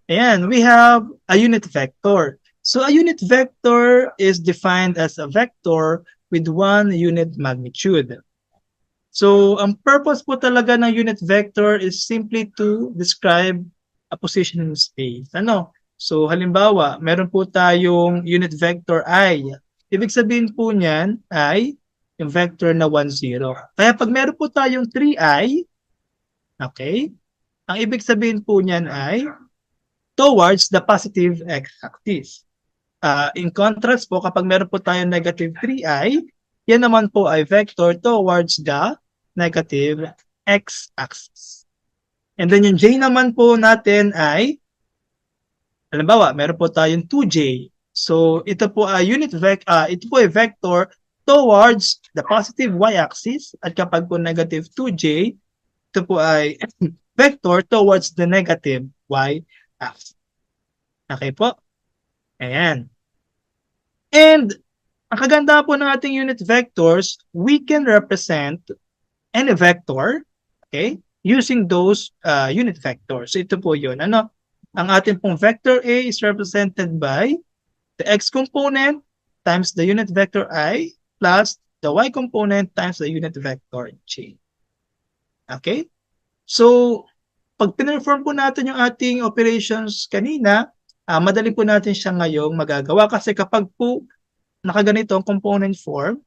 Ayan, we have a unit vector. So a unit vector is defined as a vector with one unit magnitude. So ang purpose po talaga ng unit vector is simply to describe a position in space. Ano? So halimbawa, meron po tayong unit vector I. Ibig sabihin po niyan ay yung vector na 1, 0. Kaya pag meron po tayong 3i, okay, ang ibig sabihin po niyan ay towards the positive x-axis. In contrast po, kapag meron po tayong negative 3i, yan naman po ay vector towards the negative x-axis. And then yung j naman po natin ay, halimbawa, meron po tayong 2j. So ito po ay ito po ay vector towards the positive y-axis, at kapag po negative 2j, ito po ay vector towards the negative y-axis. Okay po? Ayan. And ang kagandahan po ng ating unit vectors, we can represent any vector, okay, using those unit vectors. So ito po yun. Ano? Ang ating pong vector A is represented by the x component times the unit vector I plus the y component times the unit vector j. Okay? So, pag pinperform po natin yung ating operations kanina, madali po natin siya ngayong magagawa kasi kapag po nakaganito ang component form,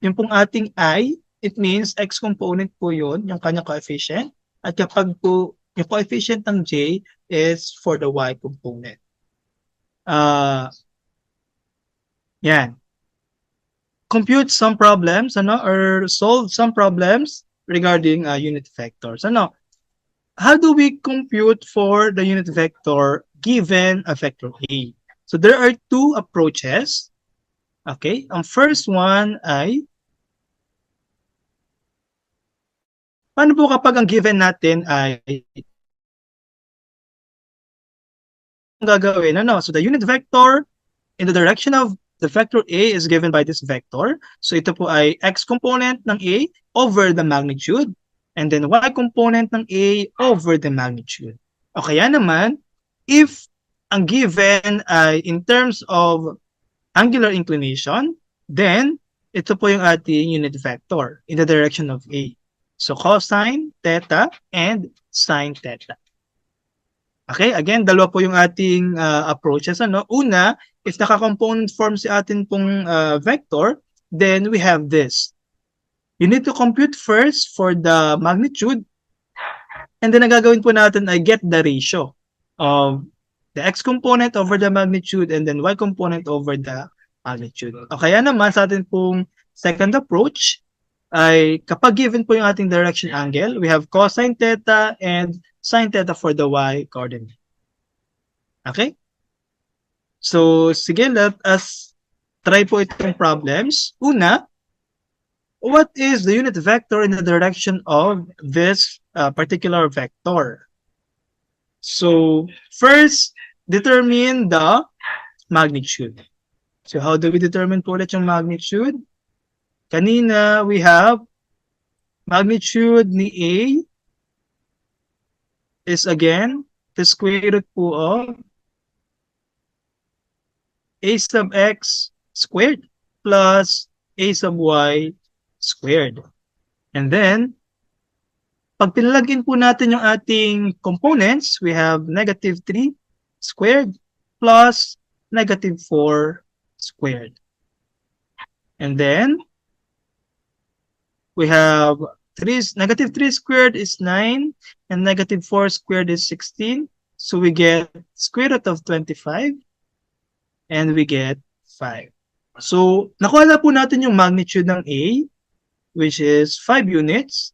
yung pong ating I, it means x component po yun, yung kanyang coefficient. At kapag po yung coefficient ng j is for the y component. Yan. Compute some problems, or solve some problems regarding unit vectors. How do we compute for the unit vector given a vector A? So there are two approaches. Okay, ang first one ay, paano po kapag ang given natin ay gagawin? So the unit vector in the direction of the vector A is given by this vector. So ito po ay x component ng A over the magnitude, and then y component ng A over the magnitude. O kaya naman, if ang given ay in terms of angular inclination, then ito po yung ating unit vector in the direction of A. So cosine theta and sine theta. Okay, again, dalawa po yung ating approaches. Una, if naka-component form si atin pong vector, then we have this. You need to compute first for the magnitude, and then ang gagawin po natin ay get the ratio of the x component over the magnitude and then y component over the magnitude. O kaya naman sa atin pong second approach ay kapag given po yung ating direction angle, we have cosine theta and sine theta for the y coordinate. Okay? So, sige, let us try po itong problems. Una, what is the unit vector in the direction of this particular vector? So, first, determine the magnitude. So, how do we determine po ulit yung magnitude? Kanina, we have magnitude ni A is again the square root po of A sub x squared plus A sub y squared. And then, pag pinalagin po natin yung ating components, we have negative 3 squared plus negative 4 squared. And then, we have negative 3 squared is 9 and negative 4 squared is 16. So we get square root of 25 and we get 5. So nakuha na po natin yung magnitude ng A, which is 5 units.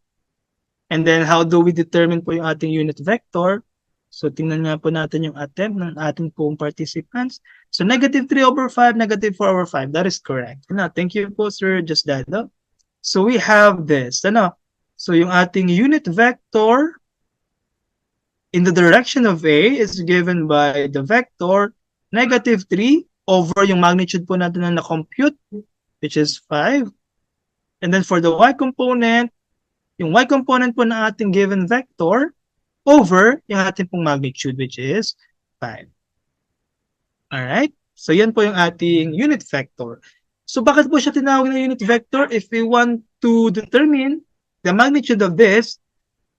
And then how do we determine po yung ating unit vector? So tingnan nga po natin yung attempt ng ating pong participants. So negative 3 over 5, negative 4 over 5. That is correct. Thank you po, Sir Just Dado. So we have this. So yung ating unit vector in the direction of A is given by the vector negative 3 over yung magnitude po natin na na-compute, which is 5. And then for the y component, yung y component po ng ating given vector over yung ating pong magnitude, which is Alright? So yan po yung ating unit vector. So bakit po siya tinawag na unit vector? If we want to determine the magnitude of this,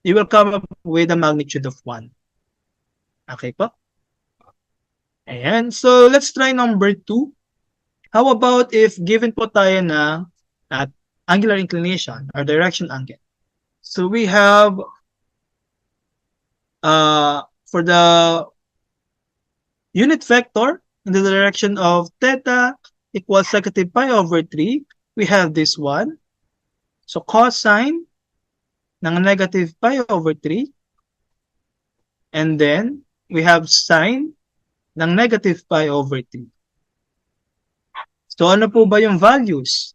you will come up with a magnitude of 1. Okay po? Ayan. So let's try number 2. How about if given po tayo na angular inclination or direction angle? So we have for the unit vector in the direction of theta equals negative pi over 3, we have this one. So cosine ng negative pi over 3. And then we have sine ng negative pi over 3. So ano po ba yung values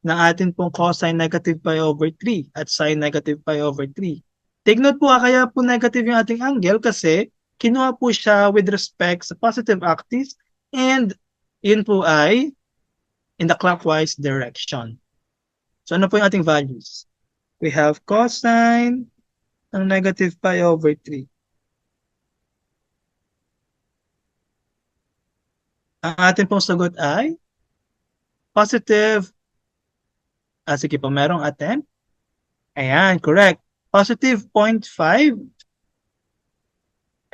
ng atin pong cosine negative pi over 3 at sine negative pi over 3? Take note po, kaya po negative yung ating angle kasi kinuha po siya with respect sa positive axis and yun po ay in the clockwise direction. So ano po yung ating values? We have cosine ng negative pi over 3. Ang atin pong sagot ay positive. Sige po, merong attempt. Ayan, correct. Positive 0.5.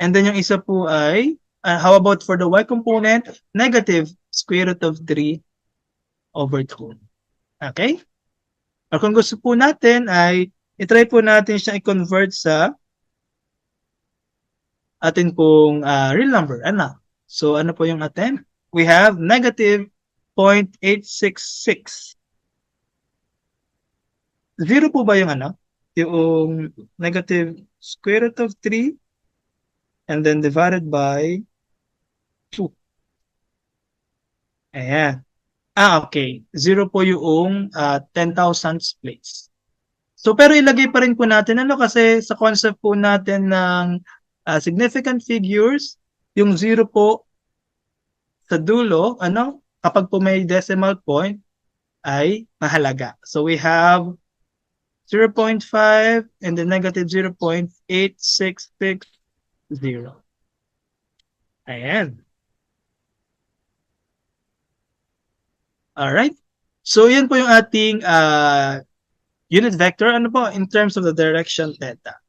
And then yung isa po ay, how about for the y component? Negative square root of 3 over 2. Okay? Or kung gusto po natin ay, itry po natin siya i-convert sa atin pong real number. Ano? So ano po yung attempt? We have negative 0.866. Zero po ba yung ano? Yung negative square root of 3 and then divided by 2. Ayan. Okay. Zero po yung 10,000 place. So pero ilagay pa rin po natin ano kasi sa concept po natin ng significant figures, yung zero po sa dulo, ano, kapag po may decimal point, ay mahalaga. So we have 0.5 and then negative 0.8660. Ayan. Alright. So yan po yung ating unit vector. Ano po? In terms of the direction theta.